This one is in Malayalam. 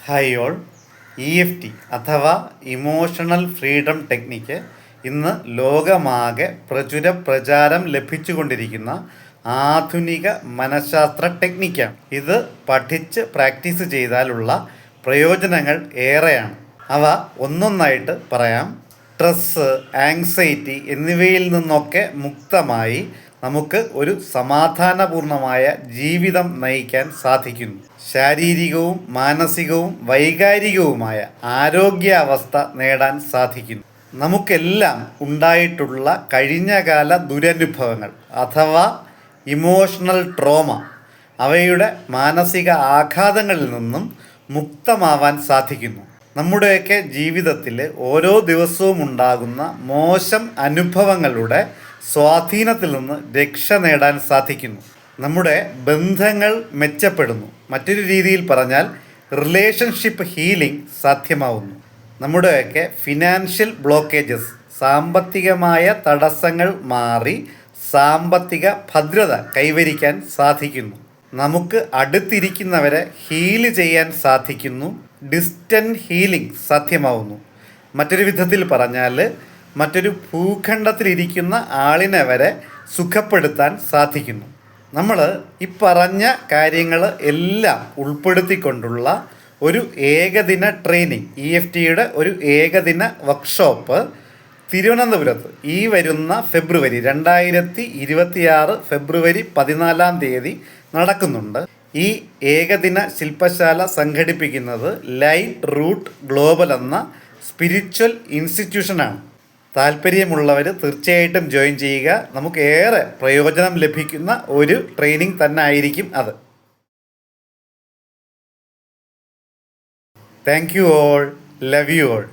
Hi all. EFT അഥവാ ഇമോഷണൽ ഫ്രീഡം ടെക്നിക്ക് ഇന്ന് ലോകമാകെ പ്രചാരം ലഭിച്ചുകൊണ്ടിരിക്കുന്ന ആധുനിക മനഃശാസ്ത്ര ടെക്നിക്കാണ്. ഇത് പഠിച്ച് പ്രാക്ടീസ് ചെയ്താലുള്ള പ്രയോജനങ്ങൾ ഏറെയാണ്. അവ ഒന്നൊന്നായിട്ട് പറയാം. സ്ട്രെസ്സ്, ആങ്സൈറ്റി എന്നിവയിൽ നിന്നൊക്കെ മുക്തമായി നമുക്ക് ഒരു സമാധാനപൂർണമായ ജീവിതം നയിക്കാൻ സാധിക്കുന്നു. ശാരീരികവും മാനസികവും വൈകാരികവുമായ ആരോഗ്യാവസ്ഥ നേടാൻ സാധിക്കുന്നു. നമുക്കെല്ലാം ഉണ്ടായിട്ടുള്ള കഴിഞ്ഞകാല ദുരനുഭവങ്ങൾ അഥവാ ഇമോഷണൽ ട്രോമ, അവയുടെ മാനസിക ആഘാതങ്ങളിൽ നിന്നും മുക്തമാവാൻ സാധിക്കുന്നു. നമ്മുടെയൊക്കെ ജീവിതത്തിൽ ഓരോ ദിവസവും ഉണ്ടാകുന്ന മോശം അനുഭവങ്ങളുടെ സ്വാധീനത്തിൽ നിന്ന് രക്ഷ നേടാൻ സാധിക്കുന്നു. നമ്മുടെ ബന്ധങ്ങൾ മെച്ചപ്പെടുന്നു. മറ്റൊരു രീതിയിൽ പറഞ്ഞാൽ റിലേഷൻഷിപ്പ് ഹീലിംഗ് സാധ്യമാവുന്നു. നമ്മുടെയൊക്കെ ഫിനാൻഷ്യൽ ബ്ലോക്കേജസ്, സാമ്പത്തികമായ തടസ്സങ്ങൾ മാറി സാമ്പത്തിക ഭദ്രത കൈവരിക്കാൻ സാധിക്കുന്നു. നമുക്ക് അടുത്തിരിക്കുന്നവരെ ഹീല് ചെയ്യാൻ സാധിക്കുന്നു. ഡിസ്റ്റൻറ്റ് ഹീലിംഗ് സാധ്യമാവുന്നു. മറ്റൊരു വിധത്തിൽ പറഞ്ഞാൽ മറ്റൊരു ഭൂഖണ്ഡത്തിലിരിക്കുന്ന ആളിനെ വരെ സുഖപ്പെടുത്താൻ സാധിക്കുന്നു. നമ്മൾ ഈ പറഞ്ഞ കാര്യങ്ങൾ എല്ലാം ഉൾപ്പെടുത്തിക്കൊണ്ടുള്ള ഒരു ഏകദിന ട്രെയിനിങ്, EFTയുടെ ഒരു ഏകദിന വർക്ക്ഷോപ്പ് തിരുവനന്തപുരത്ത് ഈ വരുന്ന ഫെബ്രുവരി 2026 ഫെബ്രുവരി 14 നടക്കുന്നുണ്ട്. ഈ ഏകദിന ശില്പശാല സംഘടിപ്പിക്കുന്നത് ലൈറ്റ് റൂട്ട് ഗ്ലോബൽ എന്ന സ്പിരിച്വൽ ഇൻസ്റ്റിറ്റ്യൂഷനാണ്. താല്പര്യമുള്ളവർ തീർച്ചയായിട്ടും ജോയിൻ ചെയ്യുക. നമുക്ക് ഏറെ പ്രയോജനം ലഭിക്കുന്ന ഒരു ട്രെയിനിങ് തന്നെ ആയിരിക്കും അത്. Thank you all. Love you all.